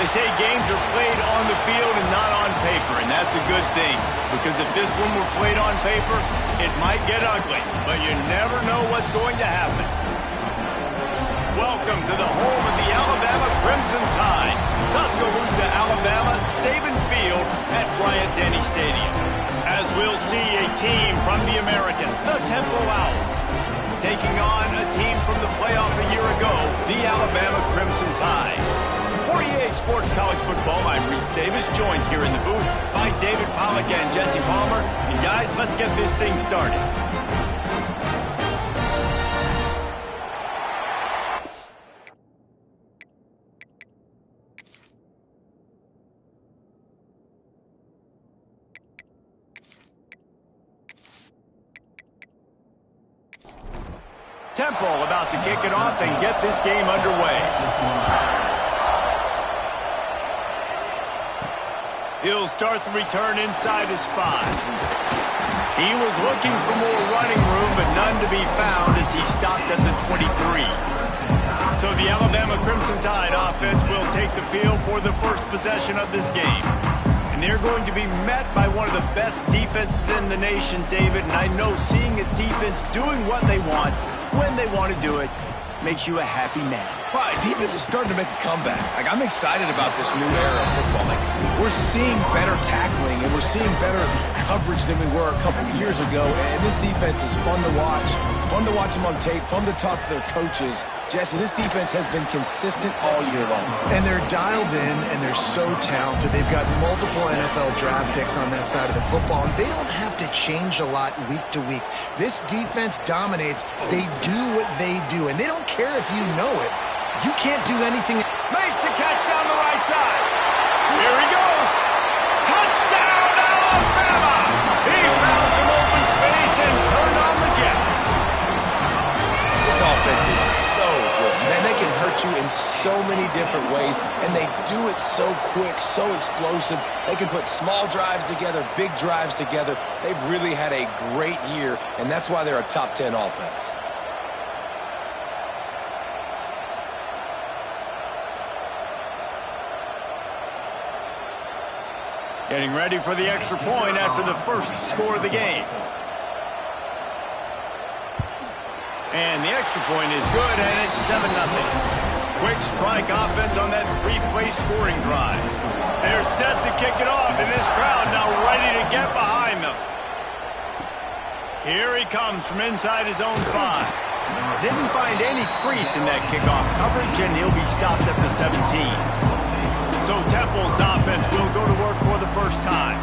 They say games are played on the field and not on paper, and that's a good thing. Because if this one were played on paper, it might get ugly. But you never know what's going to happen. Welcome to the home of the Alabama Crimson Tide. Tuscaloosa, Alabama, Saban Field at Bryant-Denny Stadium. As we'll see a team from the American, the Temple Owls, taking on a team from the playoff a year ago, the Alabama Crimson Tide. For EA Sports College Football, I'm Reese Davis, joined here in the booth by David Pollack and Jesse Palmer. And guys, let's get this thing started. Temple about to kick it off and get this game underway. He'll start the return inside his 5. He was looking for more running room, but none to be found as he stopped at the 23. So the Alabama Crimson Tide offense will take the field for the first possession of this game. And they're going to be met by one of the best defenses in the nation, David. And I know seeing a defense doing what they want, when they want to do it, makes you a happy man. Well, defense is starting to make a comeback. I'm excited about this new era of football. We're seeing better tackling, and we're seeing better coverage than we were a couple of years ago. And this defense is fun to watch them on tape, fun to talk to their coaches. Jesse, this defense has been consistent all year long. And they're dialed in, and they're so talented. They've got multiple NFL draft picks on that side of the football, and they don't have to change a lot week to week. This defense dominates. They do what they do, and they don't care if you know it. You can't do anything. Makes the catch down the right side. Here he goes. Touchdown, Alabama! He found some open space and turned on the Jets. This offense is so good. Man, they can hurt you in so many different ways, and they do it so quick, so explosive. They can put small drives together, big drives together. They've really had a great year, and that's why they're a top 10 offense. Getting ready for the extra point after the first score of the game. And the extra point is good, and it's 7-0. Quick strike offense on that 3-play scoring drive. They're set to kick it off, and this crowd now ready to get behind them. Here he comes from inside his own 5. Didn't find any crease in that kickoff coverage, and he'll be stopped at the 17. So Temple's offense will go to work for the first time.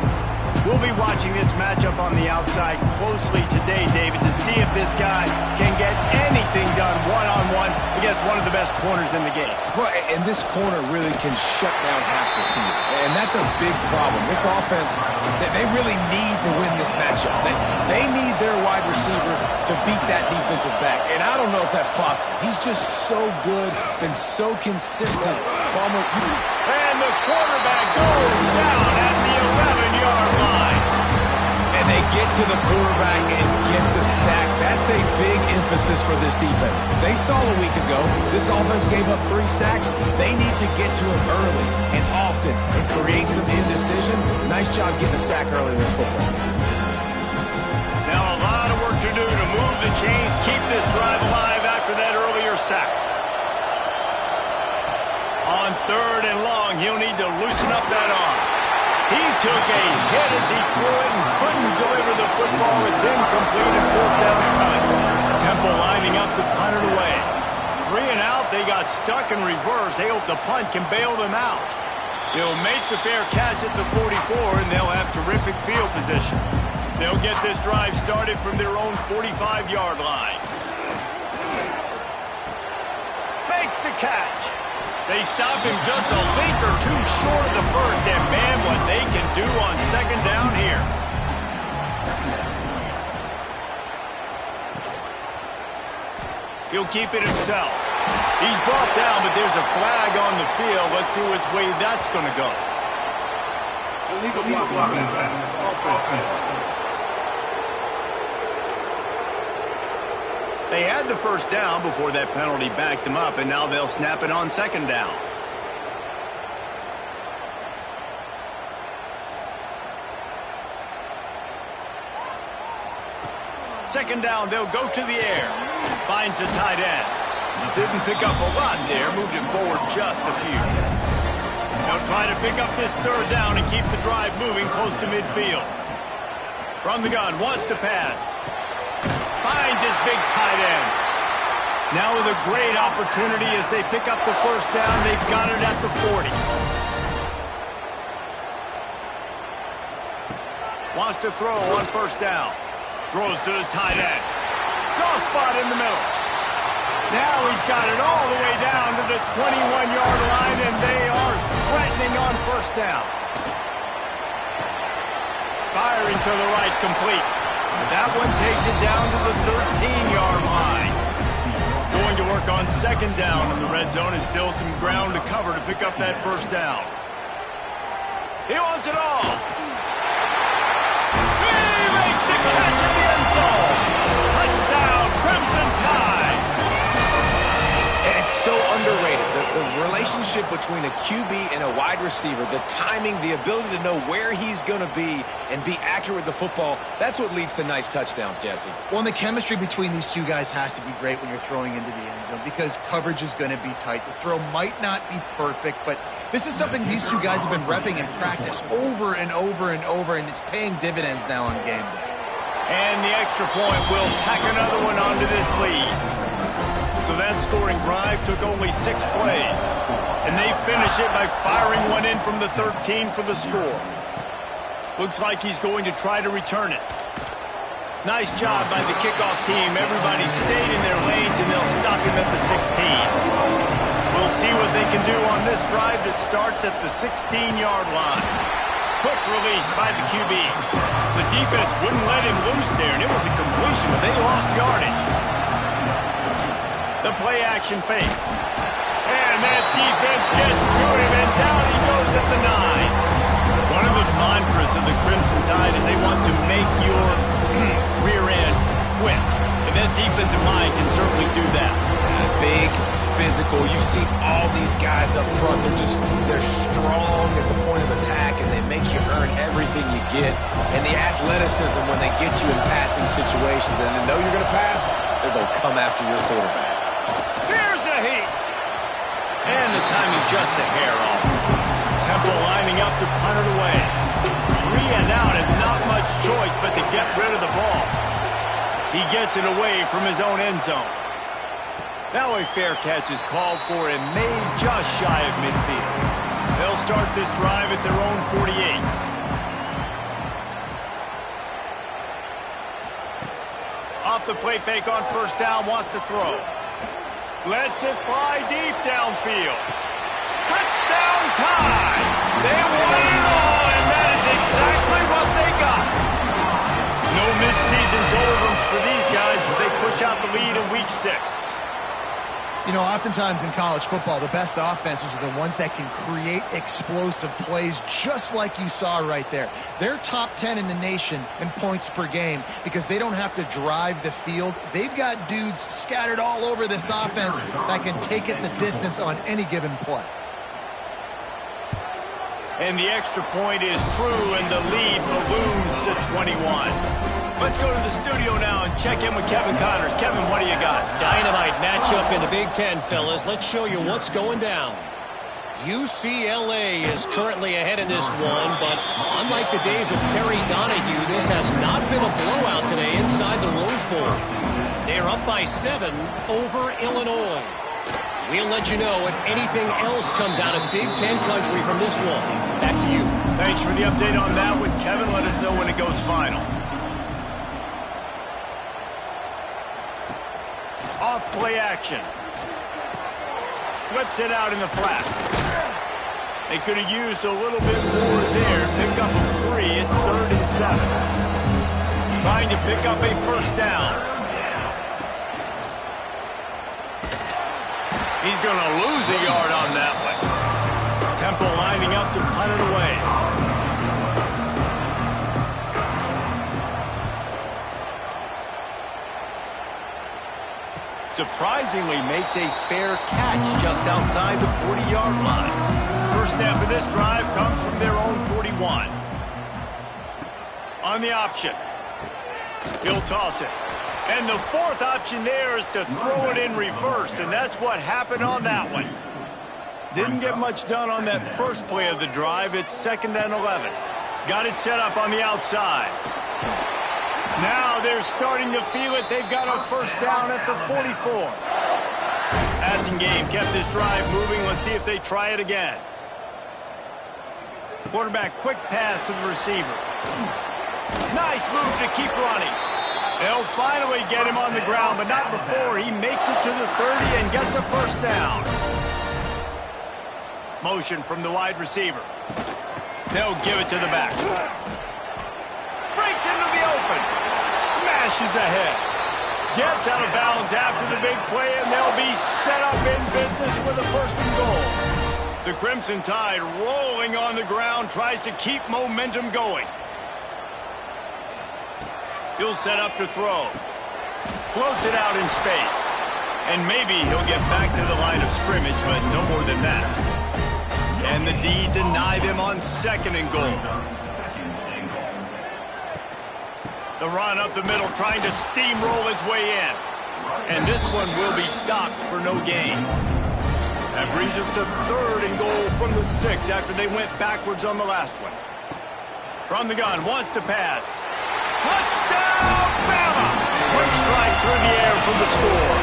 We'll be watching this matchup on the outside closely today, David, to see if this guy can get anything done one-on-one against one of the best corners in the game. Well, and this corner really can shut down half the field, and that's a big problem. This offense, they really need to win this matchup. They need their wide receiver to beat that defensive back, and I don't know if that's possible. He's just so good and so consistent. Palmer, and the quarterback goes down at the 11-yard line. And they get to the quarterback and get the sack. That's a big emphasis for this defense. They saw a week ago, this offense gave up 3 sacks. They need to get to him early and often and create some indecision. Nice job getting a sack early in this football game. Now a lot of work to do to move the chains, keep this drive alive after that earlier sack. On 3rd and long, he'll need to loosen up that arm. He took a hit as he threw it and couldn't deliver the football. It's incomplete and 4th down's coming. Temple lining up to punt it away. 3 and out, they got stuck in reverse. They hope the punt can bail them out. They'll make the fair catch at the 44, and they'll have terrific field position. They'll get this drive started from their own 45-yard line. Makes the catch. They stop him just a link or 2 short of the first, and man, what they can do on 2nd down here. He'll keep it himself. He's brought down, but there's a flag on the field. Let's see which way that's going to go. They had the first down before that penalty backed them up, and now they'll snap it on 2nd down. 2nd down, they'll go to the air. Finds the tight end. Didn't pick up a lot there. Moved it forward just a few. They'll try to pick up this 3rd down and keep the drive moving close to midfield. From the gun, wants to pass. Finds his big tight end. Now with a great opportunity as they pick up the 1st down. They've got it at the 40. Wants to throw on 1st down. Throws to the tight end. Soft spot in the middle. Now he's got it all the way down to the 21-yard line, and they are threatening on 1st down. Firing to the right, complete. That one takes it down to the 13-yard line. Going to work on 2nd down in the red zone. Is still some ground to cover to pick up that 1st down. He wants it all. He makes the catch in the end zone. Touchdown, Crimson Tide. And it's so underrated. The relationship between a QB and a wide receiver, the timing, the ability to know where he's going to be and be accurate with the football, that's what leads to nice touchdowns, Jesse. Well, and the chemistry between these two guys has to be great when you're throwing into the end zone because coverage is going to be tight. The throw might not be perfect, but this is something these two guys have been repping in practice over and over and over, and it's paying dividends now on game day. And the extra point will tack another one onto this lead. So that scoring drive took only 6 plays. And they finish it by firing one in from the 13 for the score. Looks like he's going to try to return it. Nice job by the kickoff team. Everybody stayed in their lanes, and they'll stop him at the 16. We'll see what they can do on this drive that starts at the 16-yard line. Quick release by the QB. The defense wouldn't let him loose there, and it was a completion, but they lost yardage. The play-action fake. And that defense gets to him, and down he goes at the 9. One of the mantras of the Crimson Tide is they want to make your rear end quit. And that defensive line can certainly do that. Big, physical. You've seen all these guys up front. They're strong at the point of attack, and they make you earn everything you get. And the athleticism when they get you in passing situations and they know you're going to pass, they're going to come after your quarterback. Here's a heat. And the timing just a hair off. Temple lining up to punt it away. 3 and out and not much choice but to get rid of the ball. He gets it away from his own end zone. Now a fair catch is called for and made just shy of midfield. They'll start this drive at their own 48. Off the play fake on 1st down, wants to throw. Lets it fly deep downfield. Touchdown Tide! They won it all, and that is exactly what they got. No midseason doldrums for these guys as they push out the lead in Week 6. You know, oftentimes in college football, the best offenses are the ones that can create explosive plays just like you saw right there. They're top 10 in the nation in points per game because they don't have to drive the field. They've got dudes scattered all over this offense that can take it the distance on any given play. And the extra point is true, and the lead balloons to 21. Let's go to the studio now and check in with Kevin Connors. Kevin, what do you got? Dynamite matchup in the Big Ten, fellas. Let's show you what's going down. UCLA is currently ahead in this one, but unlike the days of Terry Donahue, this has not been a blowout today inside the Rose Bowl. They're up by 7 over Illinois. We'll let you know if anything else comes out of Big Ten country from this one. Back to you. Thanks for the update on that with Kevin. Let us know when it goes final. Off play action. Flips it out in the flat. They could have used a little bit more there. Pick up a 3. It's 3rd and 7. Trying to pick up a 1st down. He's going to lose a yard on that one. Temple lining up to punt it away. Surprisingly makes a fair catch just outside the 40-yard line. First snap of this drive comes from their own 41. On the option. He'll toss it. And the fourth option there is to throw it in reverse, and that's what happened on that one. Didn't get much done on that first play of the drive. It's 2nd and 11. Got it set up on the outside. Now they're starting to feel it. They've got a first down at the 44. Passing game kept this drive moving. Let's see if they try it again. Quarterback, quick pass to the receiver. Nice move to keep running. They'll finally get him on the ground, but not before he makes it to the 30 and gets a first down. Motion from the wide receiver. They'll give it to the back. Breaks into the open. Smashes ahead. Gets out of bounds after the big play, and they'll be set up in business with a 1st and goal. The Crimson Tide rolling on the ground, tries to keep momentum going. He'll set up to throw. Floats it out in space. And maybe he'll get back to the line of scrimmage, but no more than that. And the D deny them on 2nd and goal. The run up the middle, trying to steamroll his way in. And this one will be stopped for no gain. That brings us to 3rd and goal from the 6 after they went backwards on the last one. From the gun, wants to pass. Touchdown, Bama! Quick strike through the air from the score.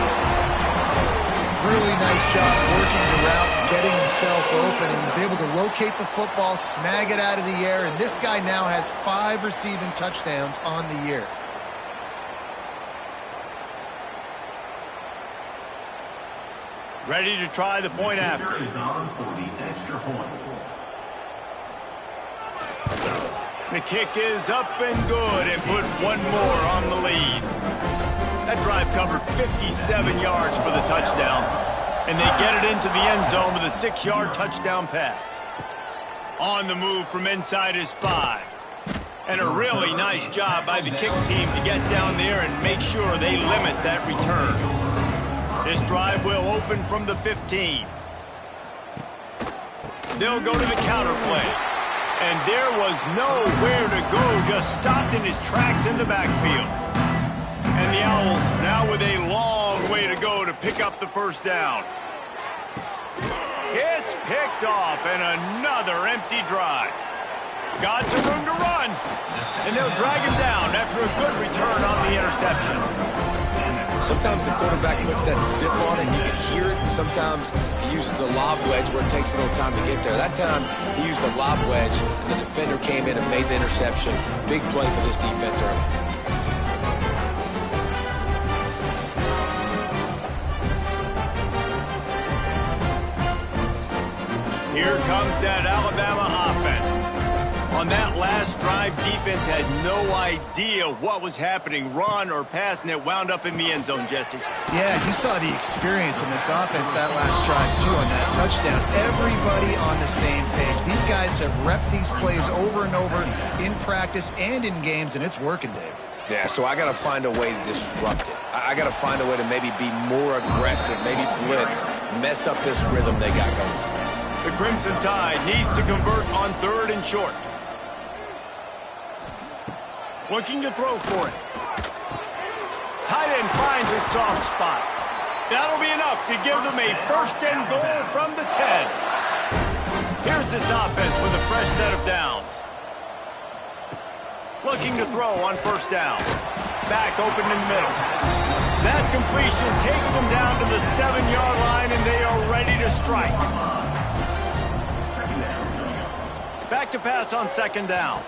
Really nice job working the route, getting himself open, and he was able to locate the football, snag it out of the air, and this guy now has 5 receiving touchdowns on the year. Ready to try the point after. The kick is up and good and put one more on the lead. That drive covered 57 yards for the touchdown, and they get it into the end zone with a 6-yard touchdown pass. On the move from inside his 5. And a really nice job by the kick team to get down there and make sure they limit that return. This drive will open from the 15. They'll go to the counter play. And there was nowhere to go, just stopped in his tracks in the backfield. And the Owls now with a long way to go to pick up the first down. It's picked off, and another empty drive. Got some room to run, and they'll drag him down after a good return on the interception. Sometimes the quarterback puts that zip on it, and you can hear it. And sometimes he uses the lob wedge where it takes a little time to get there. That time, he used the lob wedge, and the defender came in and made the interception. Big play for this defense early. Here comes that Alabama offense. On that last drive, defense had no idea what was happening, run or pass, and it wound up in the end zone, Jesse. Yeah, you saw the experience in this offense that last drive, too, on that touchdown. Everybody on the same page. These guys have repped these plays over and over in practice and in games, and it's working, Dave. Yeah, so I got to find a way to disrupt it. I got to find a way to maybe be more aggressive, maybe blitz, mess up this rhythm they got going. The Crimson Tide needs to convert on 3rd and short. Looking to throw for it. Tight end finds a soft spot. That'll be enough to give them a 1st and goal from the 10. Here's this offense with a fresh set of downs. Looking to throw on 1st down. Back open in the middle. That completion takes them down to the 7-yard line, and they are ready to strike. Back to pass on 2nd down.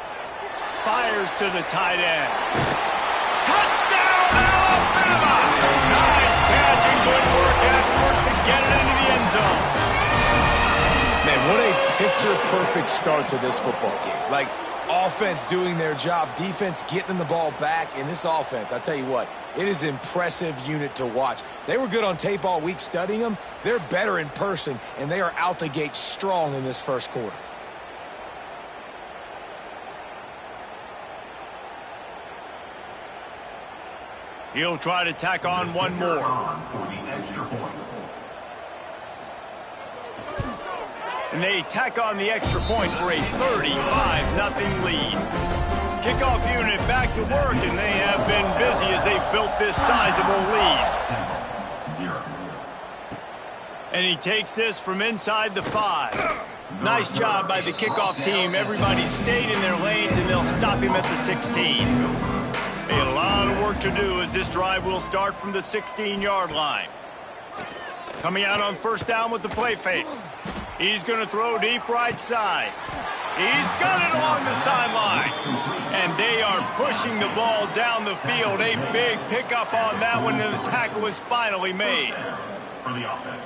Fires to the tight end. Touchdown, Alabama! Nice catch and good work afterwards to get it into the end zone. Man, what a picture-perfect start to this football game. Like, offense doing their job, defense getting the ball back. In this offense, I tell you what, it is an impressive unit to watch. They were good on tape all week studying them. They're better in person, and they are out the gate strong in this first quarter. He'll try to tack on one more. And they tack on the extra point for a 35-0 lead. Kickoff unit back to work, and they have been busy as they've built this sizable lead. And he takes this from inside the 5. Nice job by the kickoff team. Everybody stayed in their lanes, and they'll stop him at the 16. A lot of work to do as this drive will start from the 16-yard line. Coming out on first down with the play fake. He's going to throw deep right side. He's got it along the sideline. And they are pushing the ball down the field. A big pickup on that one, and the tackle was finally made. For the offense.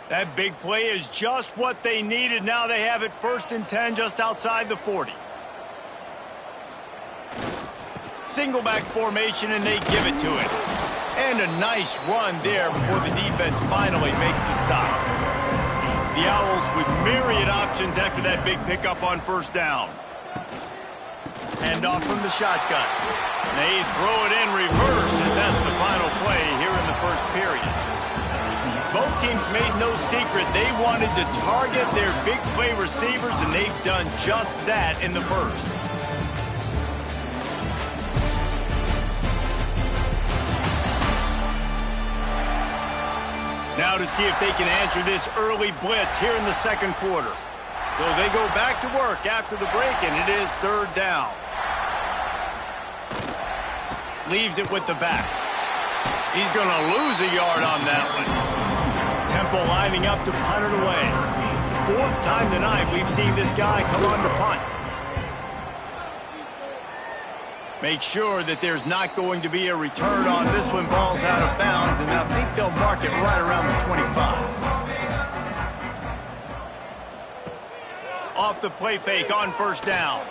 That big play is just what they needed. Now they have it 1st and 10 just outside the 40. Single back formation, and they give it to it. And a nice run there before the defense finally makes the stop. The Owls with myriad options after that big pickup on first down. Hand off from the shotgun. They throw it in reverse, and that's the final play here in the first period. Both teams made no secret they wanted to target their big play receivers, and they've done just that in the first. Now to see if they can answer this early blitz here in the second quarter. So they go back to work after the break, and it is 3rd down. Leaves it with the back. He's going to lose a yard on that one. Temple lining up to punt it away. 4th time tonight we've seen this guy come on to punt. Make sure that there's not going to be a return on this one. Ball's out of bounds, and I think they'll mark it right around the 25. Off the play fake on first down.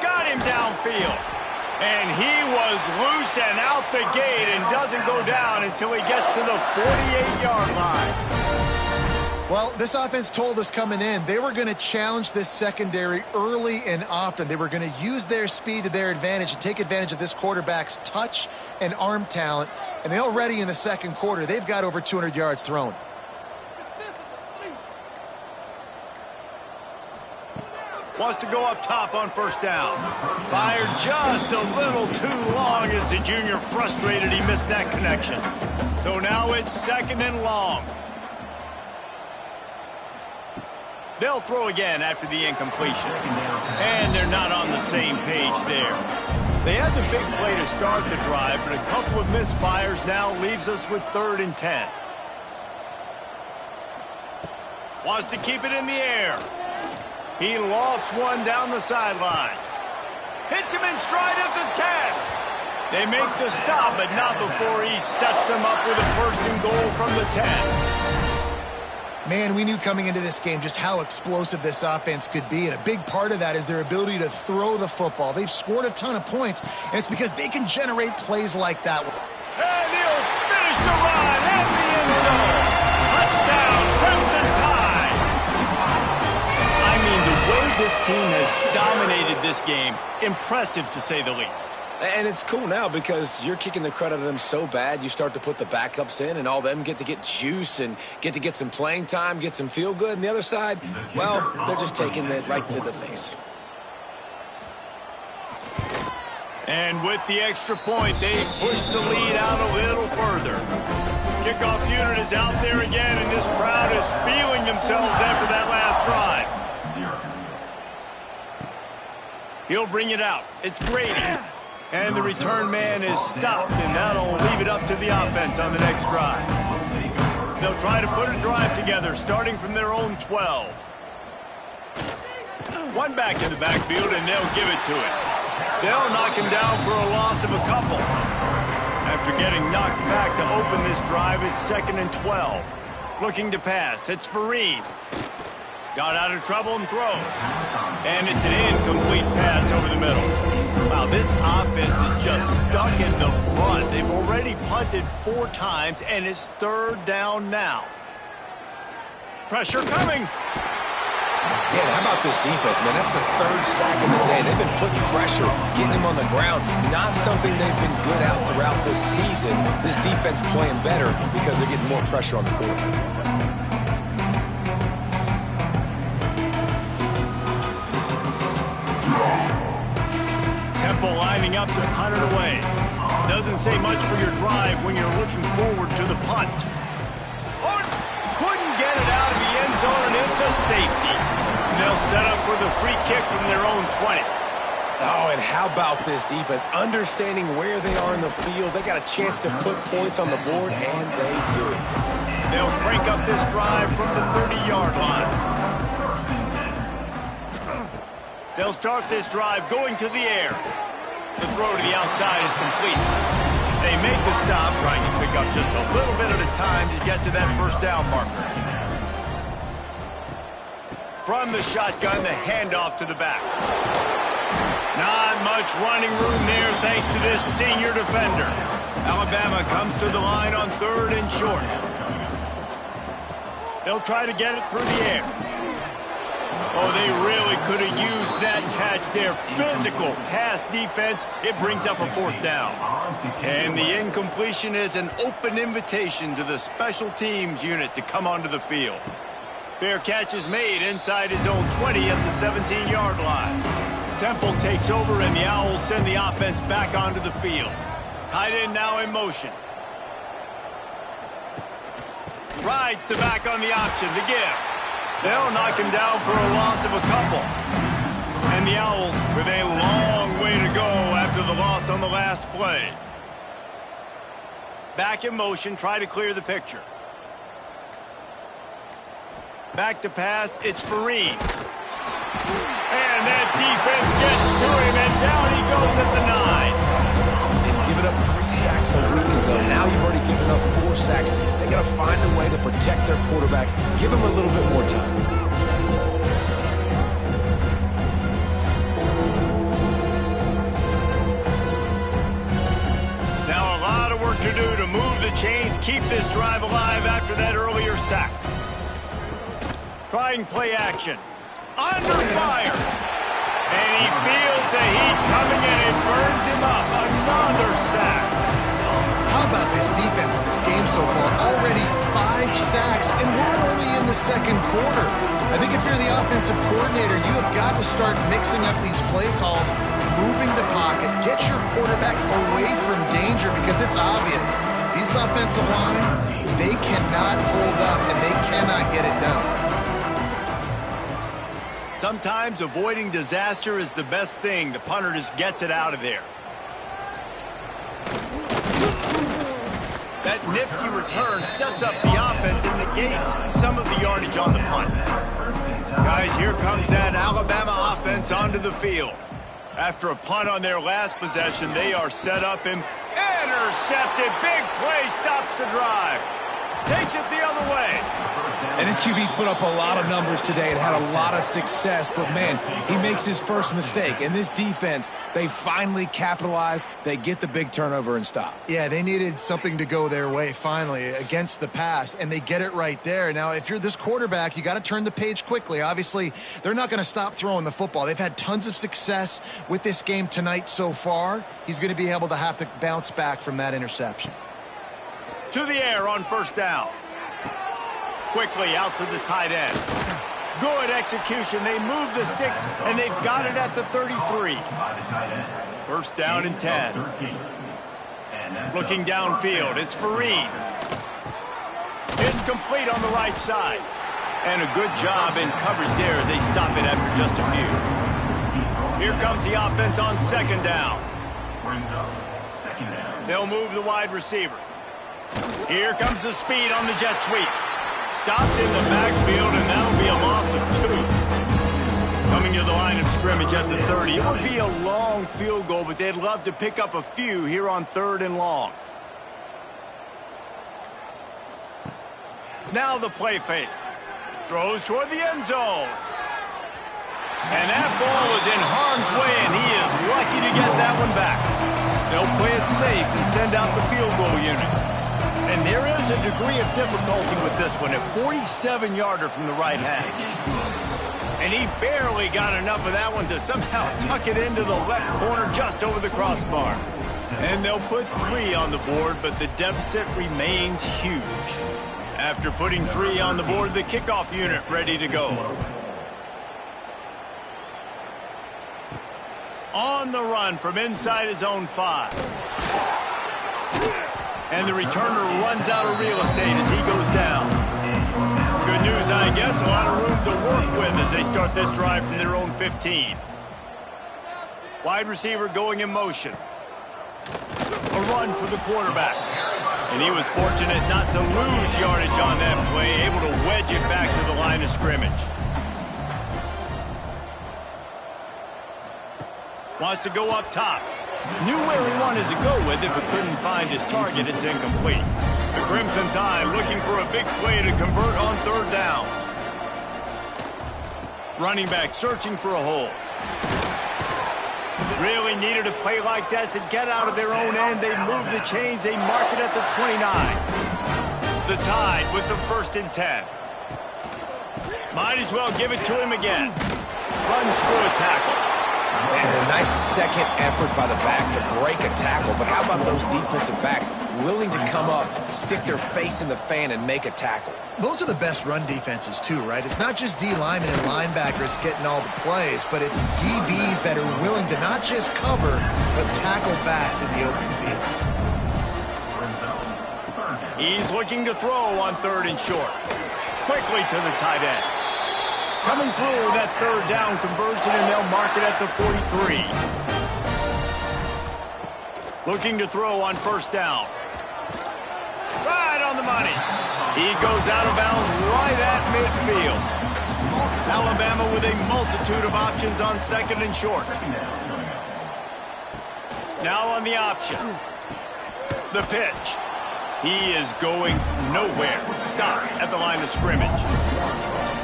Got him downfield. And he was loose and out the gate and doesn't go down until he gets to the 48-yard line. Well, this offense told us coming in they were going to challenge this secondary early and often. They were going to use their speed to their advantage and take advantage of this quarterback's touch and arm talent. And they already in the second quarter, they've got over 200 yards thrown. Wants to go up top on first down. Fired just a little too long as the junior frustrated he missed that connection. So now it's 2nd and long. They'll throw again after the incompletion. And they're not on the same page there. They had the big play to start the drive, but a couple of misfires now leaves us with 3rd and 10. Wants to keep it in the air. He lofts one down the sideline. Hits him in stride at the 10. They make the stop, but not before he sets them up with a 1st and goal from the 10. Man, we knew coming into this game just how explosive this offense could be, and a big part of that is their ability to throw the football. They've scored a ton of points, and it's because they can generate plays like that. And he'll finish the run in the end zone. Touchdown, Crimson Tide. I mean, the way this team has dominated this game, impressive to say the least. And it's cool now because you're kicking the crud out of them so bad, you start to put the backups in, and all them get to get juice and get to get some playing time, get some feel good. And the other side, well, they're just taking it right to the face. And with the extra point, they push the lead out a little further. Kickoff unit is out there again, and this crowd is feeling themselves after that last drive. He'll bring it out. It's Grady. And the return man is stopped, and that'll leave it up to the offense on the next drive. They'll try to put a drive together, starting from their own 12. One back in the backfield, and they'll give it to it. They'll knock him down for a loss of a couple. After getting knocked back to open this drive, it's 2nd and 12. Looking to pass. It's Fareed. Got out of trouble and throws. And it's an incomplete pass over the middle. Wow, this offense is just stuck in the run. They've already punted 4 times, and it's 3rd down now. Pressure coming. Yeah, and how about this defense, man? That's the third sack of the day. They've been putting pressure, getting him on the ground. Not something they've been good at throughout this season. This defense playing better because they're getting more pressure on the quarterback. Temple lining up to punt it away. Doesn't say much for your drive when you're looking forward to the punt. Oh, couldn't get it out of the end zone, and it's a safety. They'll set up with a free kick from their own 20. Oh, and how about this defense? Understanding where they are in the field. They got a chance to put points on the board, and they do. They'll crank up this drive from the 30-yard line. They'll start this drive going to the air. The throw to the outside is complete. They make the stop, trying to pick up just a little bit at a time to get to that first down marker. From the shotgun, the handoff to the back. Not much running room there thanks to this senior defender. Alabama comes to the line on 3rd and short. They'll try to get it through the air. Oh, they really could have used that catch there. Physical pass defense. It brings up a 4th down. And the incompletion is an open invitation to the special teams unit to come onto the field. Fair catch is made inside his own 20 at the 17-yard line. Temple takes over, and the Owls send the offense back onto the field. Tight end now in motion. Rides the back on the option, the give. They'll knock him down for a loss of a couple. And the Owls with a long way to go after the loss on the last play. Back in motion, try to clear the picture. Back to pass, it's Fareed. And that defense gets to him, and down he goes at the 9. They've given up 3 sacks a week ago. Now you've already given up 4 sacks. They got to find a way to protect their quarterback. Give him a little bit more time. Now a lot of work to do to move the chains, keep this drive alive after that earlier sack. Trying play action. Under fire. And he feels the heat coming in. It burns him up. Another sack. How about this defense in this game so far? Already 5 sacks, and we're only in the 2nd quarter. I think if you're the offensive coordinator, you have got to start mixing up these play calls, moving the pocket, get your quarterback away from danger, because it's obvious. These offensive line, they cannot hold up, and they cannot get it done. Sometimes avoiding disaster is the best thing. The punter just gets it out of there. That nifty return sets up the offense and negates some of the yardage on the punt. Guys, here comes that Alabama offense onto the field. After a punt on their last possession, they are set up and intercepted. Big play stops the drive. Takes it the other way. And his QB's put up a lot of numbers today and had a lot of success, but man, he makes his first mistake. And this defense, they finally capitalize. They get the big turnover and stop. Yeah, they needed something to go their way finally against the pass, and they get it right there. Now, if you're this quarterback, you got to turn the page quickly. Obviously, they're not going to stop throwing the football. They've had tons of success with this game tonight so far. He's going to be able to have to bounce back from that interception. To the air on 1st down. Quickly out to the tight end. Good execution. They move the sticks, and they've got it at the 33. 1st down and 10. Looking downfield, it's Fareed. It's complete on the right side. And a good job in coverage there as they stop it after just a few. Here comes the offense on 2nd down. They'll move the wide receiver. Here comes the speed on the jet sweep. Stopped in the backfield, and that'll be a loss of 2. Coming to the line of scrimmage at the 30. It would be a long field goal, but they'd love to pick up a few here on 3rd and long. Now the play fake. Throws toward the end zone. And that ball was in harm's way, and he is lucky to get that one back. They'll play it safe and send out the field goal unit. And there is a degree of difficulty with this one, a 47-yarder from the right hash. And he barely got enough of that one to somehow tuck it into the left corner just over the crossbar. And they'll put 3 on the board, but the deficit remains huge. After putting 3 on the board, the kickoff unit ready to go. On the run from inside his own 5. And the returner runs out of real estate as he goes down. Good news, I guess, a lot of room to work with as they start this drive from their own 15. Wide receiver going in motion. A run for the quarterback. And he was fortunate not to lose yardage on that play, able to wedge it back to the line of scrimmage. Wants to go up top. Knew where he wanted to go with it, but couldn't find his target. It's incomplete. The Crimson Tide looking for a big play to convert on 3rd down. Running back searching for a hole. Really needed a play like that to get out of their own end. They move the chains. They mark it at the 29. The Tide with the 1st and 10. Might as well give it to him again. Runs through a tackle. And a nice second effort by the back to break a tackle. But how about those defensive backs willing to come up, stick their face in the fan, and make a tackle? Those are the best run defenses, too, right? It's not just D linemen and linebackers getting all the plays, but it's DBs that are willing to not just cover, but tackle backs in the open field. He's looking to throw on 3rd and short. Quickly to the tight end. Coming through that 3rd down conversion, and they'll mark it at the 43. Looking to throw on 1st down. Right on the money. He goes out of bounds right at midfield. Alabama with a multitude of options on 2nd and short. Now on the option. The pitch. He is going nowhere. Stop at the line of scrimmage.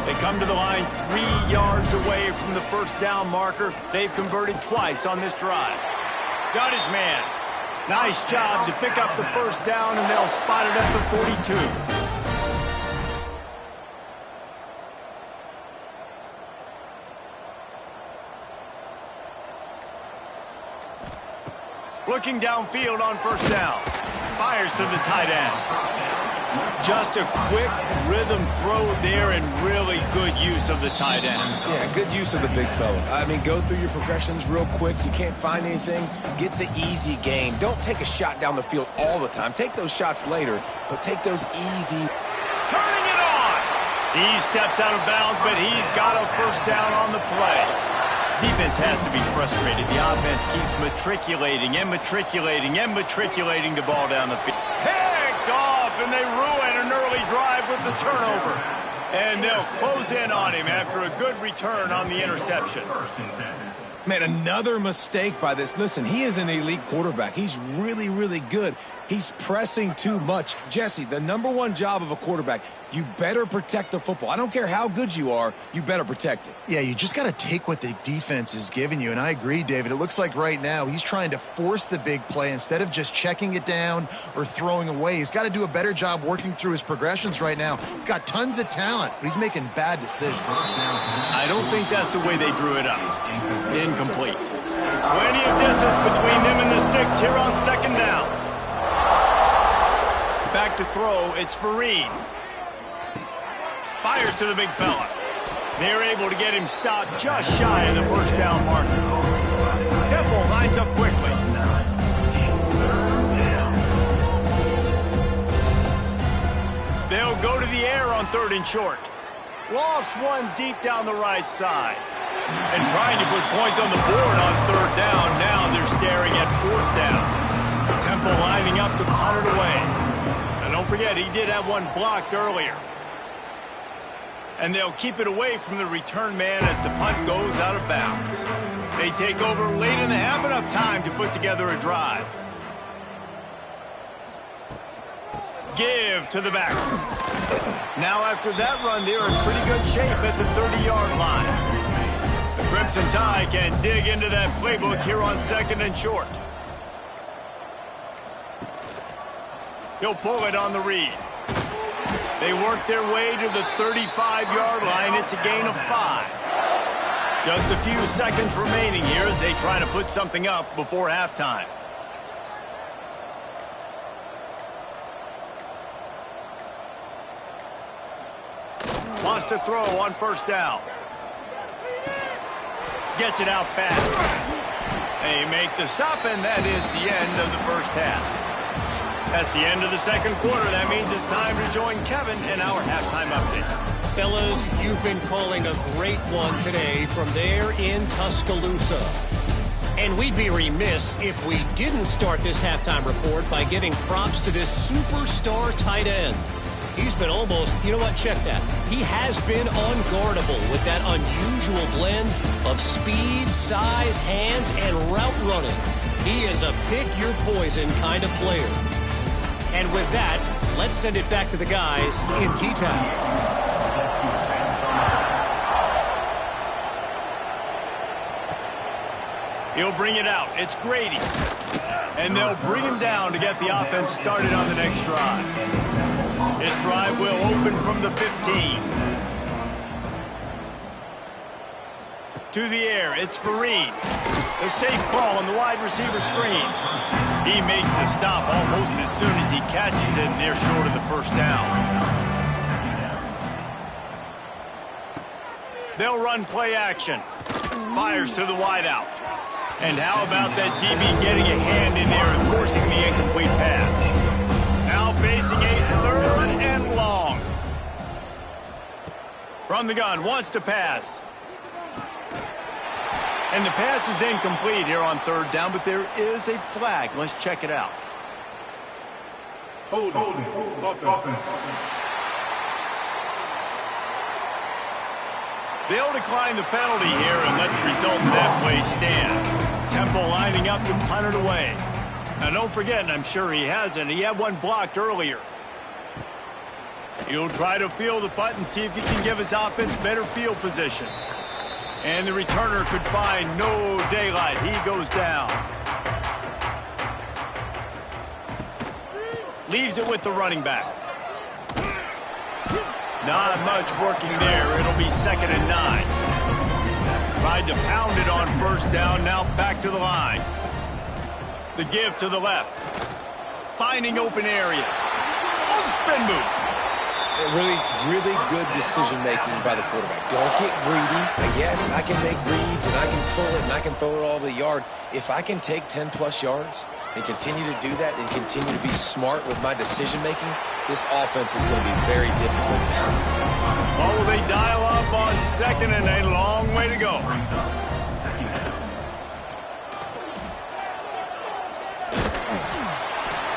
They come to the line 3 yards away from the 1st down marker. They've converted twice on this drive. Got his man. Nice job to pick up the 1st down, and they'll spot it at the 42. Looking downfield on 1st down. Fires to the tight end. Just a quick rhythm throw there and really good use of the tight end. Yeah, good use of the big fella. I mean, go through your progressions real quick. You can't find anything. Get the easy gain. Don't take a shot down the field all the time. Take those shots later, but take those easy. Turning it on. He steps out of bounds, but he's got a 1st down on the play. Defense has to be frustrated. The offense keeps matriculating and matriculating and matriculating the ball down the field. Picked off, and they ruin an early drive with the turnover. And they'll close in on him after a good return on the interception. Man, another mistake by this. Listen, he is an elite quarterback. He's really, really good. He's pressing too much. Jesse, the #1 job of a quarterback, you better protect the football. I don't care how good you are, you better protect it. Yeah, you just got to take what the defense is giving you, and I agree, David. It looks like right now he's trying to force the big play instead of just checking it down or throwing away. He's got to do a better job working through his progressions right now. He's got tons of talent, but he's making bad decisions. I don't think that's the way they drew it up. Incomplete. Plenty of distance between them and the sticks here on 2nd down. Back to throw, it's Fareed. Fires to the big fella. They're able to get him stopped just shy of the 1st down marker. Temple lines up quickly. They'll go to the air on 3rd and short. Lofts one deep down the right side. And trying to put points on the board on 3rd down. Now they're staring at 4th down. Temple lining up to punt it away. And don't forget, he did have one blocked earlier. And they'll keep it away from the return man as the punt goes out of bounds. They take over late in the half, enough time to put together a drive. Give to the back. Now after that run, they're in pretty good shape at the 30-yard line. The Crimson Tide can dig into that playbook here on 2nd and short. He'll pull it on the read. They work their way to the 35-yard line. It's a gain of 5. Just a few seconds remaining here as they try to put something up before halftime. Wants to throw on first down. Gets it out fast. They make the stop, and that is the end of the first half. That's the end of the second quarter. That means it's time to join Kevin in our halftime update. Fellas, you've been calling a great one today from there in Tuscaloosa. And we'd be remiss if we didn't start this halftime report by giving props to this superstar tight end. He's been almost, you know what, check that. He has been unguardable with that unusual blend of speed, size, hands, and route running. He is a pick-your-poison kind of player. And with that, let's send it back to the guys in T-Town. He'll bring it out. It's Grady. And they'll bring him down to get the offense started on the next drive. This drive will open from the 15. To the air, it's Fareed. The safe call on the wide receiver screen. He makes the stop almost as soon as he catches it, and they're short of the first down. They'll run play action. Fires to the wideout. And how about that DB getting a hand in there and forcing the incomplete pass? Now facing a 3rd and long. From the gun, wants to pass. And the pass is incomplete here on 3rd down, but there is a flag. Let's check it out. Hold it. They'll decline the penalty here and let the result of that play stand. Temple lining up to punt it away. Now don't forget, and I'm sure he hasn't, he had one blocked earlier. He'll try to field the punt and see if he can give his offense better field position. And the returner could find no daylight. He goes down. Leaves it with the running back. Not much working there. It'll be 2nd and 9. Tried to pound it on first down. Now back to the line. The give to the left. Finding open areas. Oh, the spin move. Really good decision-making by the quarterback. Don't get greedy. Yes, I can make reads, and I can pull it, and I can throw it all the yard. If I can take 10-plus yards and continue to do that and continue to be smart with my decision-making, this offense is going to be very difficult to stop. Well, will they dial up on 2nd and a long way to go?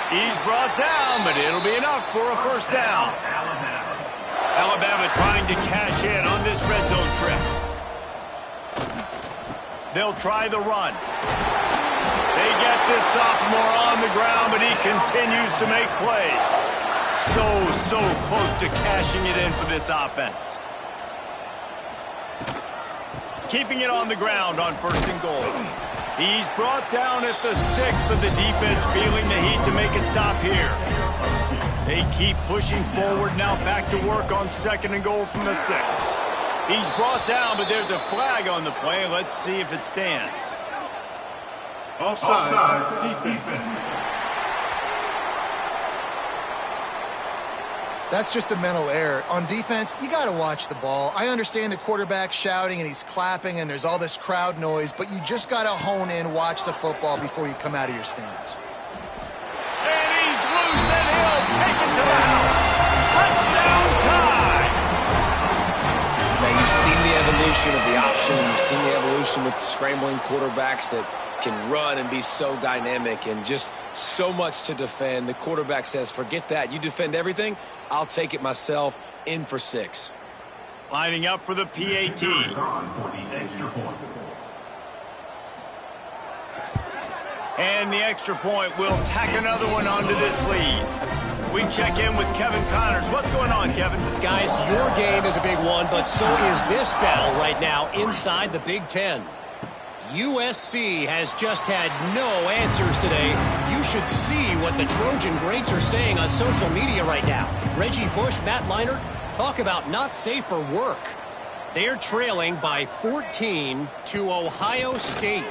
He's brought down, but it'll be enough for a first down. Alabama trying to cash in on this red zone trip. They'll try the run. They get this sophomore on the ground, but he continues to make plays. So close to cashing it in for this offense. Keeping it on the ground on 1st and goal. He's brought down at the 6, but the defense feeling the heat to make a stop here. They keep pushing forward, now back to work on 2nd and goal from the 6. He's brought down, but there's a flag on the play. Let's see if it stands. Offside, defense. That's just a mental error. On defense, you got to watch the ball. I understand the quarterback shouting and he's clapping and there's all this crowd noise, but you just got to hone in, watch the football before you come out of your stance. And he's loose and he'll take it to the house. Touchdown time! Now, you've seen the evolution of the option. You've seen the evolution with scrambling quarterbacks that can run and be so dynamic and just so much to defend. The quarterback says, forget that. You defend everything, I'll take it myself. In for 6. Lining up for the PAT. And the extra point will tack another one onto this lead. We check in with Kevin Connors. What's going on, Kevin? Guys, your game is a big one, but so is this battle right now inside the Big Ten. USC has just had no answers today. You should see what the Trojan greats are saying on social media right now. Reggie Bush, Matt Leinart, talk about not safe for work. They're trailing by 14 to Ohio State.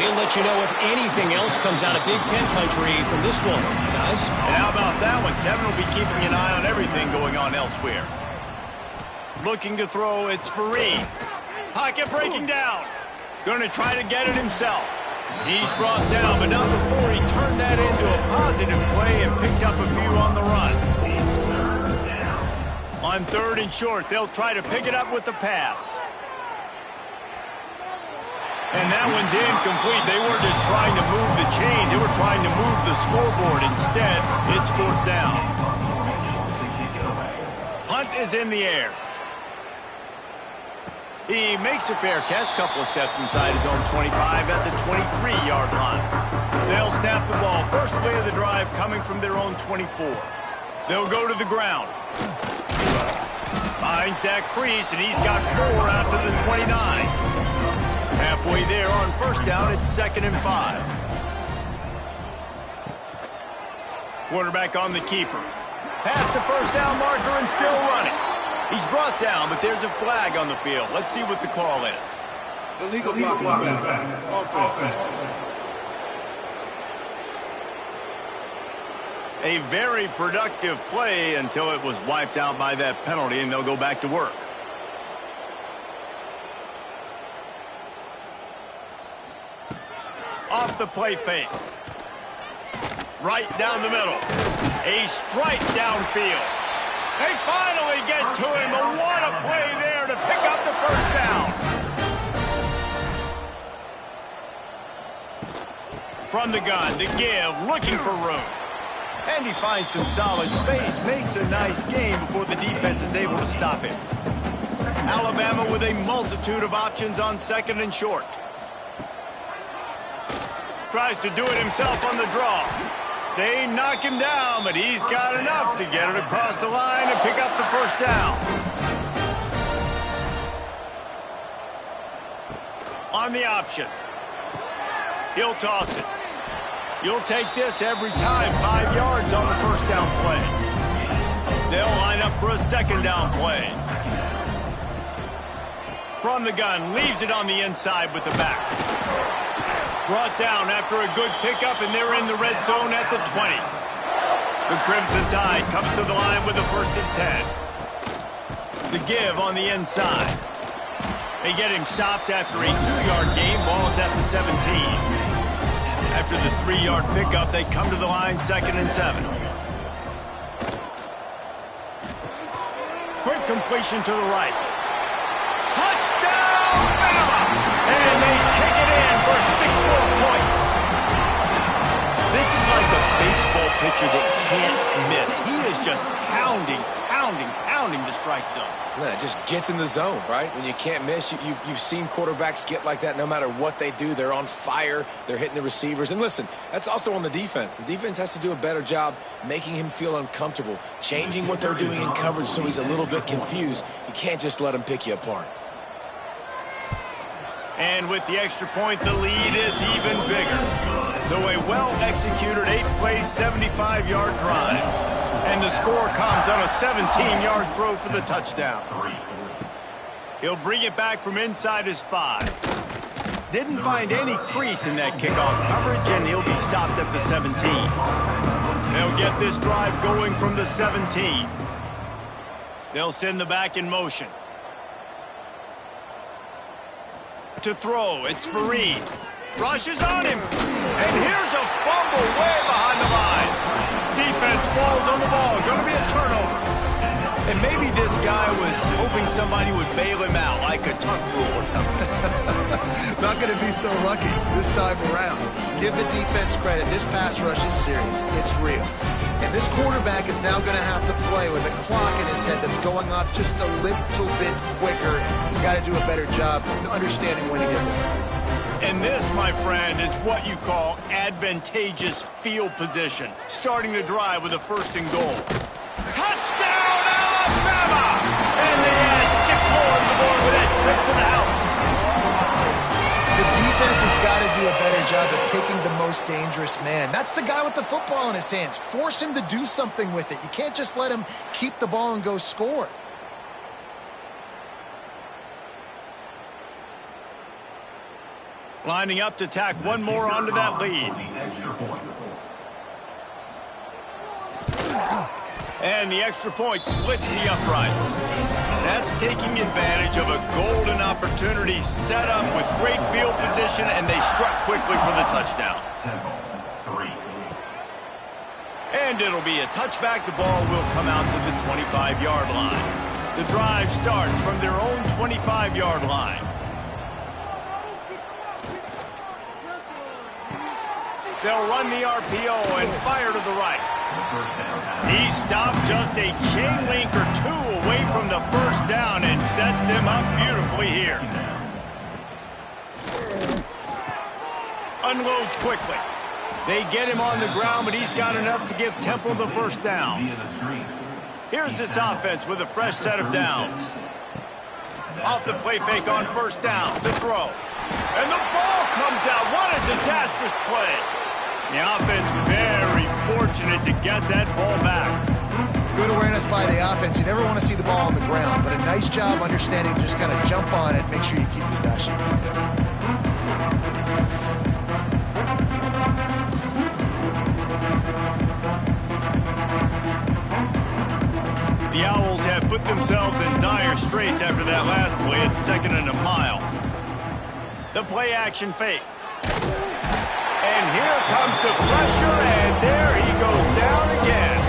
We'll let you know if anything else comes out of Big Ten country from this one, guys. And how about that one? Kevin will be keeping an eye on everything going on elsewhere. Looking to throw, it's Fareed. Pocket breaking down. Going to try to get it himself. He's brought down, but not before he turned that into a positive play and picked up a few on the run. On 3rd and short, they'll try to pick it up with the pass. And that one's incomplete. They weren't just trying to move the chains. They were trying to move the scoreboard. Instead, it's 4th down. Punt is in the air. He makes a fair catch, couple of steps inside his own 25 at the 23-yard line. They'll snap the ball. First play of the drive coming from their own 24. They'll go to the ground. Finds that crease, and he's got 4 out to the 29. Halfway there on 1st down, it's 2nd and 5. Quarterback on the keeper. Past the 1st down marker and still running. He's brought down, but there's a flag on the field. Let's see what the call is. Illegal blocking back. Offense. A very productive play until it was wiped out by that penalty, and they'll go back to work. Off the play fake. Right down the middle. A strike downfield. They finally get to him, but what a play there to pick up the 1st down. From the gun, the give, looking for room. And he finds some solid space, makes a nice game before the defense is able to stop him. Alabama with a multitude of options on 2nd and short. Tries to do it himself on the draw. They knock him down, but he's got enough to get it across the line and pick up the 1st down. On the option. He'll toss it. You'll take this every time. 5 yards on the 1st down play. They'll line up for a 2nd down play. From the gun, leaves it on the inside with the back. Brought down after a good pickup, and they're in the red zone at the 20. The Crimson Tide comes to the line with a 1st and 10. The give on the inside. They get him stopped after a 2-yard gain. Ball is at the 17. After the 3-yard pickup, they come to the line 2nd and 7. Quick completion to the right. Touchdown, Bama! And they take it in for 6 more points. This is like a baseball pitcher that can't miss. He is just pounding the strike zone. Man, it just gets in the zone, right? When you can't miss, you've seen quarterbacks get like that no matter what they do. They're on fire. They're hitting the receivers. And listen, that's also on the defense. The defense has to do a better job making him feel uncomfortable, changing what they're doing in coverage so he's a little bit confused. You can't just let him pick you apart. And with the extra point, the lead is even bigger. So a well-executed 8-play, 75-yard drive. And the score comes on a 17-yard throw for the touchdown. He'll bring it back from inside his 5. Didn't find any crease in that kickoff coverage, and he'll be stopped at the 17. They'll get this drive going from the 17. They'll send the back in motion. To throw, it's Fareed. Rushes on him. And here's a fumble way behind the line. Defense falls on the ball. Going to be a turnover. And maybe this guy was hoping somebody would bail him out, like a tuck rule or something. Not going to be so lucky this time around. Give the defense credit. This pass rush is serious. It's real. And this quarterback is now going to have to play with a clock in his head that's going off just a little bit quicker. He's got to do a better job understanding when to get there. And this, my friend, is what you call advantageous field position. Starting the drive with a 1st and goal. Touchdown, Alabama! And they add 6 more to the board with that trip to the house. The defense has got to do a better job of taking the most dangerous man. That's the guy with the football in his hands. Force him to do something with it. You can't just let him keep the ball and go score. Lining up to tack one more onto that lead. And the extra point splits the uprights. That's taking advantage of a golden opportunity set up with great field position, and they struck quickly for the touchdown. And it'll be a touchback. The ball will come out to the 25-yard line. The drive starts from their own 25-yard line. They'll run the RPO and fire to the right. He stopped just a chain link or two away from the first down and sets them up beautifully here. Unloads quickly. They get him on the ground, but he's got enough to give Temple the first down. Here's this offense with a fresh set of downs. Off the play fake on first down, the throw. And the ball comes out. What a disastrous play. The offense very fortunate to get that ball back. Good awareness by the offense. You never want to see the ball on the ground, but a nice job understanding to just kind of jump on it, make sure you keep possession. The Owls have put themselves in dire straits after that last play at 2nd and a mile. The play action fake. And here comes the pressure, and there he goes down again.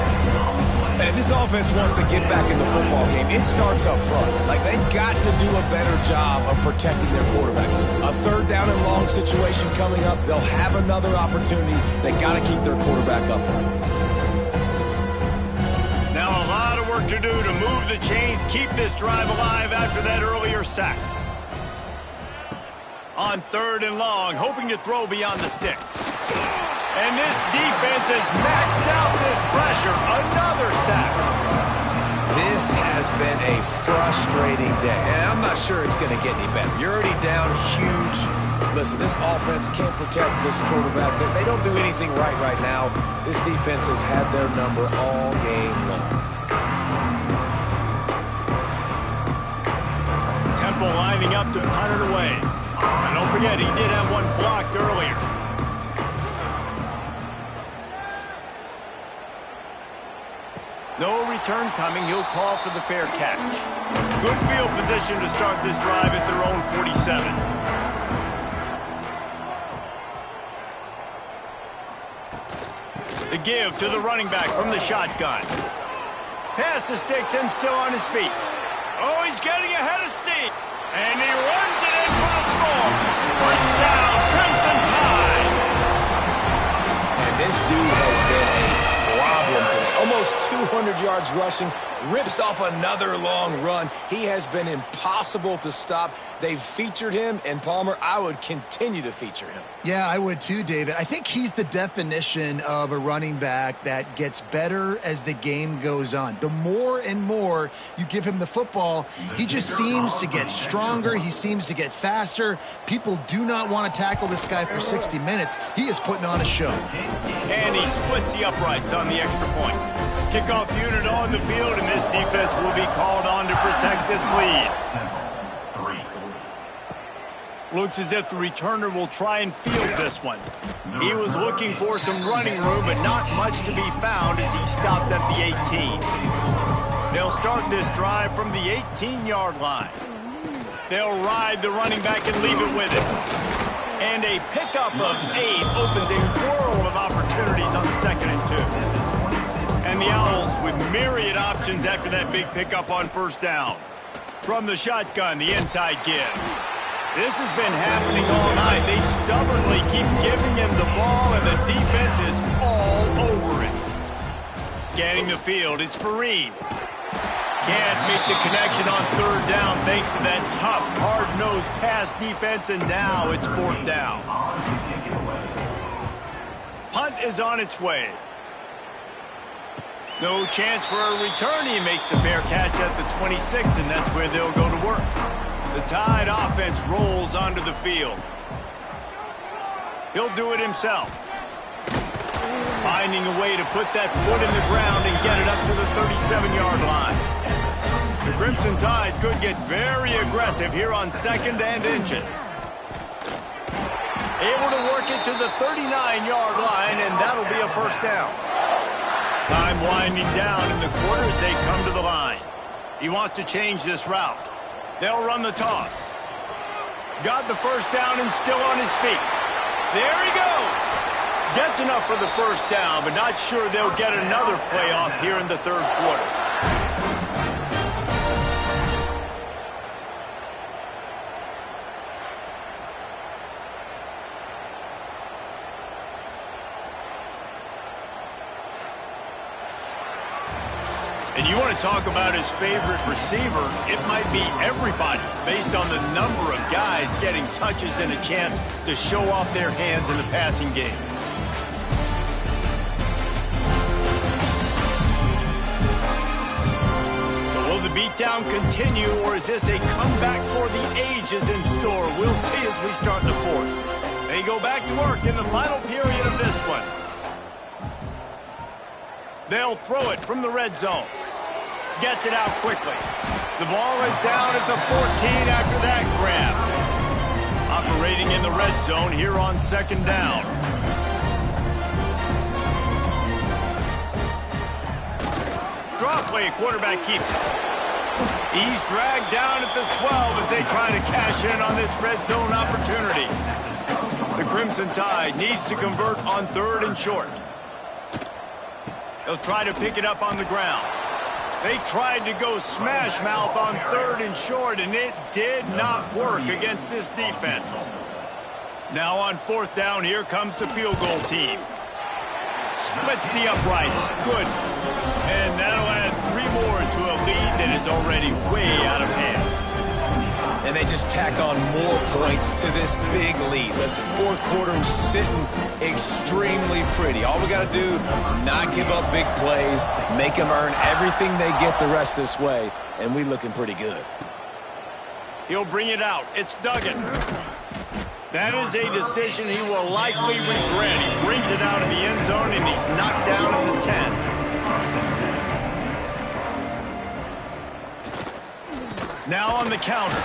And if this offense wants to get back in the football game, it starts up front. Like, they've got to do a better job of protecting their quarterback. A third down and long situation coming up, they'll have another opportunity. They got to keep their quarterback upright. Now a lot of work to do to move the chains, keep this drive alive after that earlier sack. On 3rd and long, hoping to throw beyond the sticks. And this defense has maxed out this pressure. Another sack. This has been a frustrating day, and I'm not sure it's going to get any better. You're already down huge. Listen, this offense can't protect this quarterback. They don't do anything right now. This defense has had their number all game long. Temple lining up to punt it away. And don't forget, he did have one blocked earlier. No return coming. He'll call for the fair catch. Good field position to start this drive at their own 47. The give to the running back from the shotgun. Pass the sticks and still on his feet. Oh, he's getting ahead of steam. And he runs it in for the score. Touchdown, Crimson Tide. And this dude has been a problem today. Almost 200 yards rushing. Rips off another long run. He has been impossible to stop. They've featured him, and Palmer, I would continue to feature him. Yeah, I would too, David. I think he's the definition of a running back that gets better as the game goes on. The more and more you give him the football, he just seems to get stronger. He seems to get faster. People do not want to tackle this guy for 60 minutes. He is putting on a show. And he splits the uprights on the extra point. Kickoff unit on the field, and this defense will be called on to protect this lead. Looks as if the returner will try and field this one. He was looking for some running room, but not much to be found as he stopped at the 18. They'll start this drive from the 18-yard line. They'll ride the running back and leave it with him. And a pickup of 8 opens a world of opportunities on 2nd and 2. And the Owls with myriad options after that big pickup on first down. From the shotgun, the inside give. This has been happening all night. They stubbornly keep giving him the ball, and the defense is all over it. Scanning the field, it's Fareed. Can't make the connection on 3rd down thanks to that tough, hard-nosed pass defense, and now it's 4th down. Punt is on its way. No chance for a return. He makes the fair catch at the 26, and that's where they'll go to work. The Tide offense rolls onto the field. He'll do it himself. Finding a way to put that foot in the ground and get it up to the 37-yard line. The Crimson Tide could get very aggressive here on 2nd and inches. Able to work it to the 39-yard line, and that'll be a first down. Time winding down in the quarter as they come to the line. He wants to change this route. They'll run the toss. Got the first down and still on his feet. There he goes. Gets enough for the first down, but not sure they'll get another play off here in the 3rd quarter. And you want to talk about his favorite receiver, it might be everybody based on the number of guys getting touches and a chance to show off their hands in the passing game. So will the beatdown continue, or is this a comeback for the ages in store? We'll see as we start the 4th. They go back to work in the final period of this one. They'll throw it from the red zone. Gets it out quickly. The ball is down at the 14 after that grab. Operating in the red zone here on 2nd down. Draw play, quarterback keeps it. He's dragged down at the 12 as they try to cash in on this red zone opportunity. The Crimson Tide needs to convert on 3rd and short. They'll try to pick it up on the ground. They tried to go smash mouth on 3rd and short, and it did not work against this defense. Now on 4th down, here comes the field goal team. Splits the uprights. Good. And that'll add 3 more to a lead that is already way out of hand. And they just tack on more points to this big lead. Listen, 4th quarter was sitting extremely pretty. All we got to do, not give up big plays, make them earn everything they get the rest this way, and we looking pretty good. He'll bring it out. It's Duggan. That is a decision he will likely regret. He brings it out of the end zone, and he's knocked down at the 10. Now on the counter.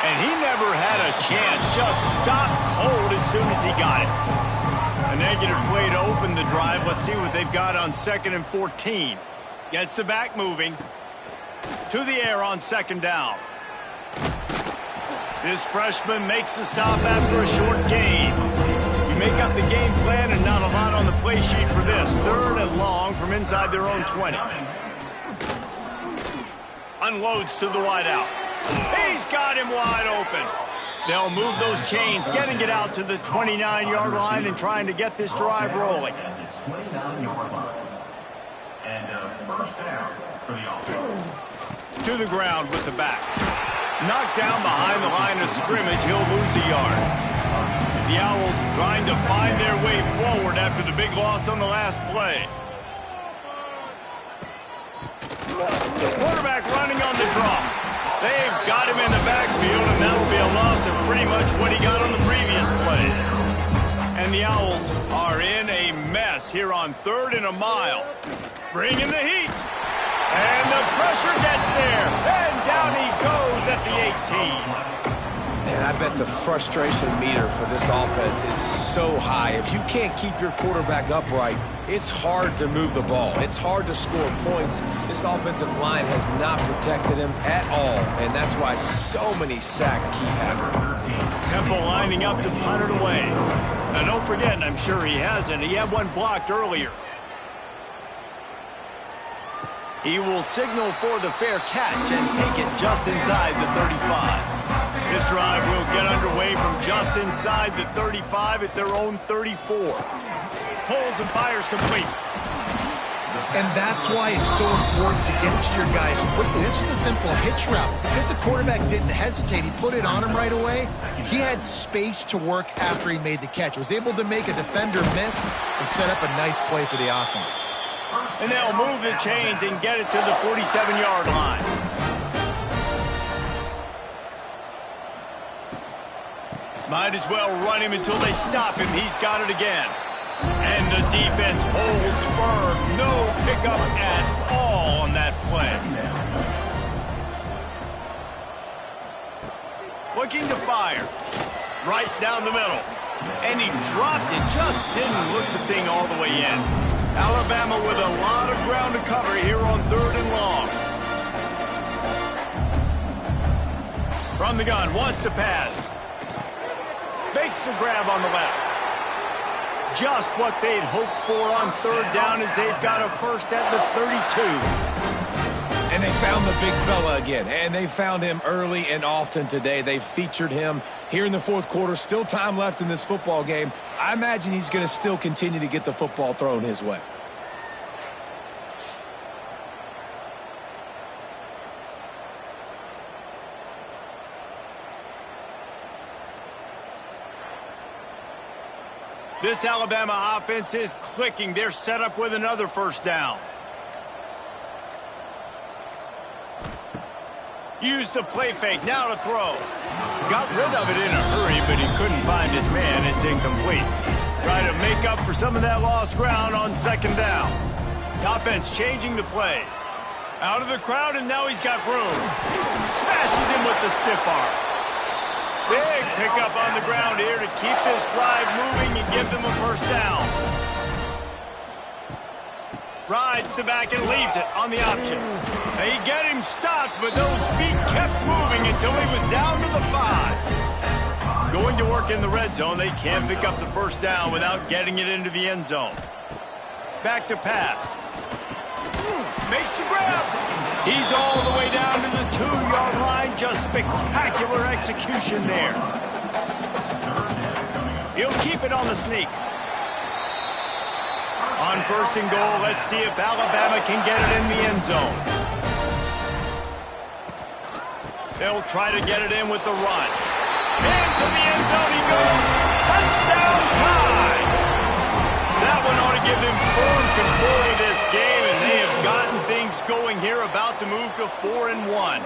And he never had a chance. Just stopped cold as soon as he got it. A negative play to open the drive. Let's see what they've got on 2nd and 14. Gets the back moving. To the air on 2nd down. This freshman makes the stop after a short gain. You make up the game plan and not a lot on the play sheet for this. 3rd and long from inside their own 20. Unloads to the wideout. He's got him wide open. They'll move those chains, getting it out to the 29-yard line and trying to get this drive rolling. First down for the offense. To the ground with the back. Knocked down behind the line of scrimmage, he'll lose a yard. The Owls trying to find their way forward after the big loss on the last play. The quarterback running on the draw. They've got him in the backfield, and that'll be a loss of pretty much what he got on the previous play. And the Owls are in a mess here on 3rd and a mile. Bringing the heat. And the pressure gets there. And down he goes at the 18. And I bet the frustration meter for this offense is so high. If you can't keep your quarterback upright, it's hard to move the ball. It's hard to score points. This offensive line has not protected him at all, and that's why so many sacks keep happening. Temple lining up to punt it away. Now, don't forget, and I'm sure he hasn't, he had one blocked earlier. He will signal for the fair catch and take it just inside the 35. This drive will get underway from just inside the 35 at their own 34. Pulls and fires complete. And that's why it's so important to get to your guys quickly. It's just a simple hitch route. Because the quarterback didn't hesitate, he put it on him right away. He had space to work after he made the catch. Was able to make a defender miss and set up a nice play for the offense. And they'll move the chains and get it to the 47-yard line. Might as well run him until they stop him. He's got it again. And the defense holds firm. No pickup at all on that play. Looking to fire. Right down the middle. And he dropped it. Just didn't look the thing all the way in. Alabama with a lot of ground to cover here on 3rd and long. From the gun, wants to pass. Makes the grab on the left. Just what they'd hoped for on 3rd down as they've got a first at the 32. And they found the big fella again, and they found him early and often today. They featured him here in the 4th quarter. Still time left in this football game. I imagine he's going to still continue to get the football thrown his way. This Alabama offense is clicking. They're set up with another first down. Use the play fake. Now to throw. Got rid of it in a hurry, but he couldn't find his man. It's incomplete. Try to make up for some of that lost ground on 2nd down. Offense changing the play. Out of the crowd, and now he's got room. Smashes him with the stiff arm. Big pickup on the ground here to keep this drive moving and give them a first down. Rides the back and leaves it on the option. They get him stopped, but those feet kept moving until he was down to the 5. Going to work in the red zone, they can't pick up the first down without getting it into the end zone. Back to pass. Makes the grab. He's all the way down to the 2-yard line. Just spectacular execution there. He'll keep it on the sneak. On 1st and goal, let's see if Alabama can get it in the end zone. They'll try to get it in with the run. Into the end zone he goes. Touchdown tie. That one ought to give them firm control of this game, and they have gotten things going here, about to move to 4-1.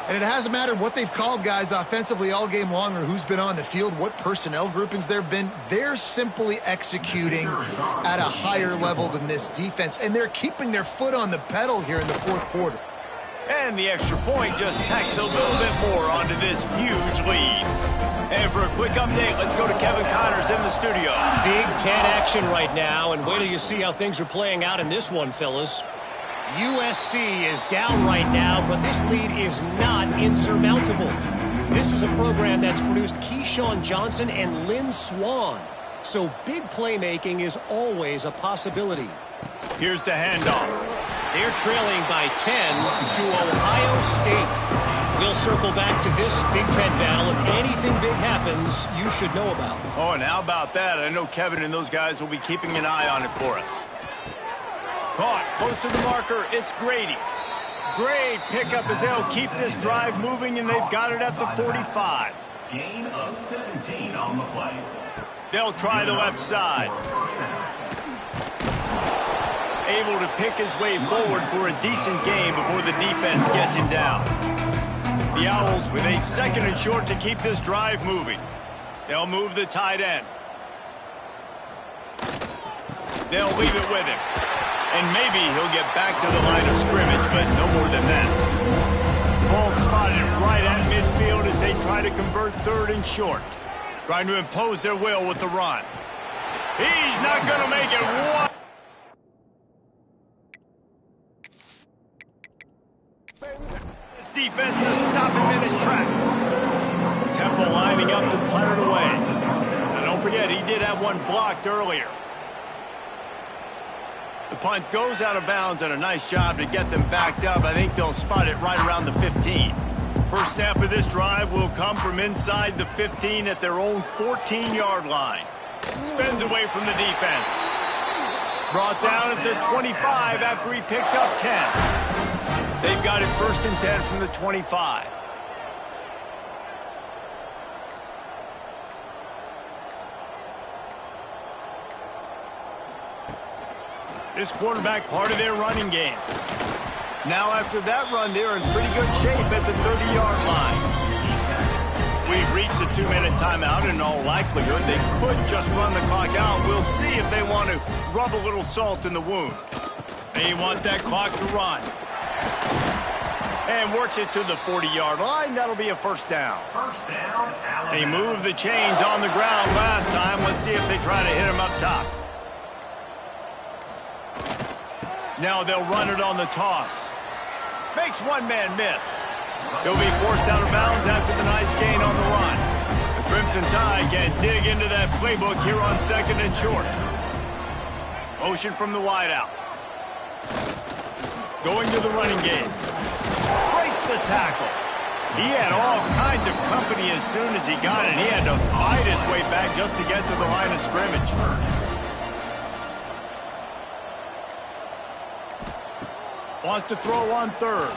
And it hasn't mattered what they've called guys offensively all game long or who's been on the field, what personnel groupings there have been. They're simply executing at a higher level than this defense, and they're keeping their foot on the pedal here in the 4th quarter. And the extra point just tacks a little bit more onto this huge lead. And for a quick update, let's go to Kevin Connors in the studio. Big 10 action right now, and wait till you see how things are playing out in this one, fellas. USC is down right now, but this lead is not insurmountable. This is a program that's produced Keyshawn Johnson and Lynn Swann, so big playmaking is always a possibility. Here's the handoff. They're trailing by 10 to Ohio State. We'll circle back to this Big Ten battle. If anything big happens, you should know about. Oh, and how about that? I know Kevin and those guys will be keeping an eye on it for us. Caught close to the marker. It's Grady. Great pickup as they'll keep this drive moving, and they've got it at the 45. Gain of 17 on the play. They'll try the left side. Able to pick his way forward for a decent game before the defense gets him down. The Owls with a 2nd and short to keep this drive moving. They'll move the tight end. They'll leave it with him. And maybe he'll get back to the line of scrimmage, but no more than that. Ball spotted right at midfield as they try to convert 3rd and short. Trying to impose their will with the run. He's not going to make it. One. This defense to stop him in his tracks. Temple lining up to punt it away. Now don't forget, he did have one blocked earlier. The punt goes out of bounds, and a nice job to get them backed up. I think they'll spot it right around the 15. First snap of this drive will come from inside the 15 at their own 14-yard line. Spins away from the defense. Brought down at the 25 after he picked up 10. They've got it 1st and 10 from the 25. This quarterback part of their running game. Now after that run, they're in pretty good shape at the 30-yard line. We've reached a 2-minute timeout. In all likelihood, they could just run the clock out. We'll see if they want to rub a little salt in the wound. They want that clock to run. And works it to the 40-yard line. That'll be a first down. First down, Alabama. They moved the chains on the ground last time. Let's see if they try to hit him up top. Now they'll run it on the toss. Makes one man miss. He'll be forced out of bounds after the nice gain on the run. The Crimson Tide can dig into that playbook here on 2nd and short. Motion from the wideout. Going to the running game. Breaks the tackle. He had all kinds of company as soon as he got it. He had to fight his way back just to get to the line of scrimmage. Wants to throw on 3rd.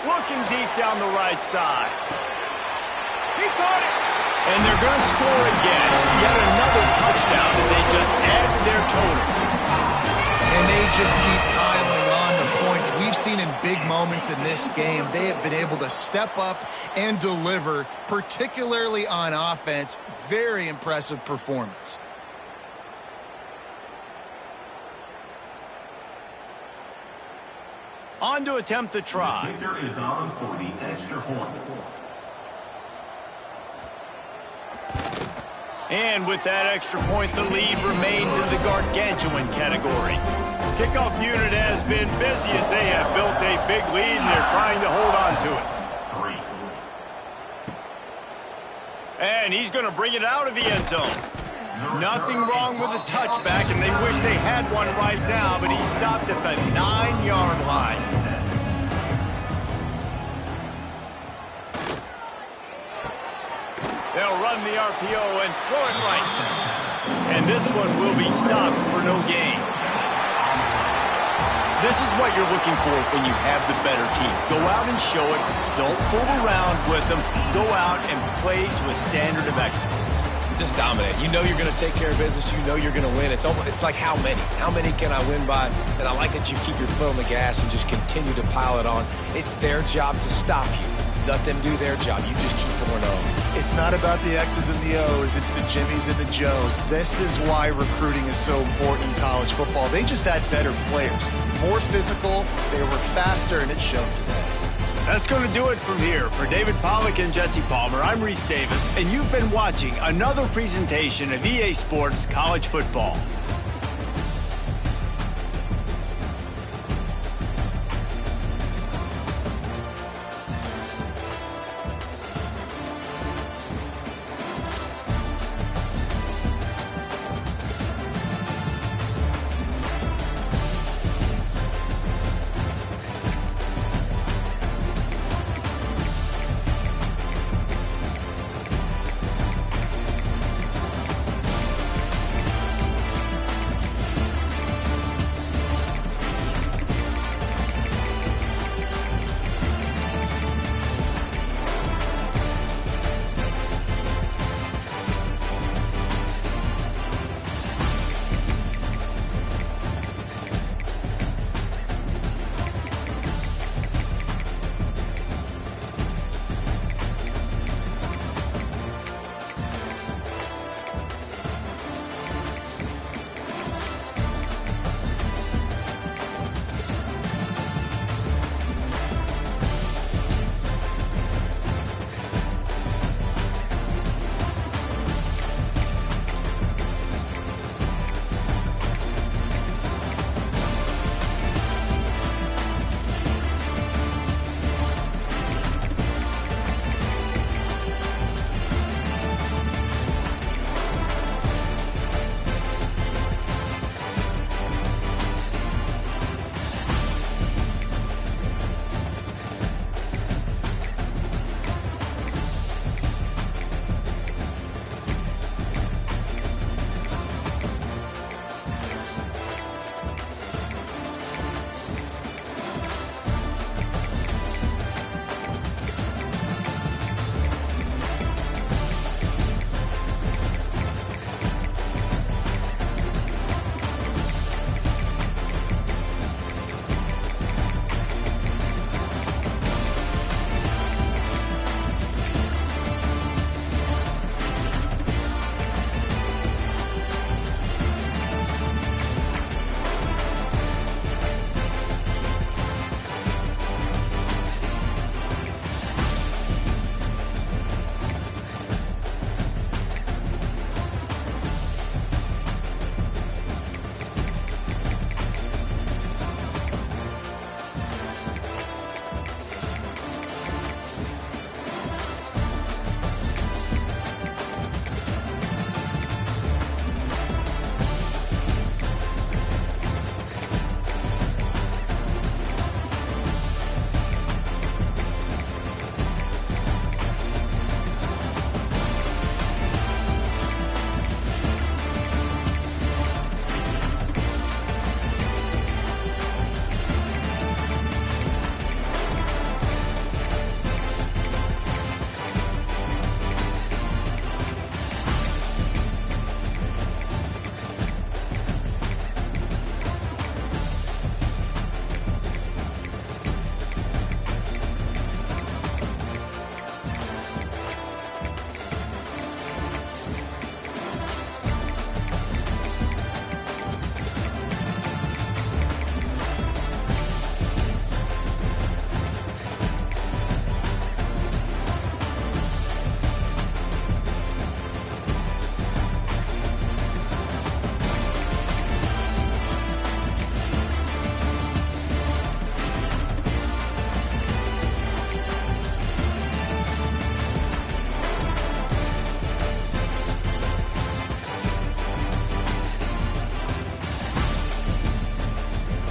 Looking deep down the right side. He caught it. And they're going to score again. Yet another touchdown as they just add to their total. And they just keep piling on the points. We've seen in big moments in this game, they have been able to step up and deliver, particularly on offense. Very impressive performance. On to attempt the try. The kicker is on for the extra point. And with that extra point, the lead remains in the gargantuan category. Kickoff unit has been busy as they have built a big lead, and they're trying to hold on to it. 3. And he's going to bring it out of the end zone. Nothing wrong with a touchback, and they wish they had one right now, but he stopped at the 9-yard line. They'll run the RPO and throw it right. And this one will be stopped for no gain. This is what you're looking for when you have the better team. Go out and show it. Don't fool around with them. Go out and play to a standard of excellence. Just dominate. You know you're going to take care of business. You know you're going to win. It's like how many? How many can I win by? And I like that you keep your foot on the gas and just continue to pile it on. It's their job to stop you. Let them do their job. You just keep going on. It's not about the X's and the O's. It's the Jimmies and the Joes. This is why recruiting is so important in college football. They just had better players. More physical, they were faster, and it showed today. That's going to do it from here. For David Pollack and Jesse Palmer, I'm Reese Davis, and you've been watching another presentation of EA Sports College Football.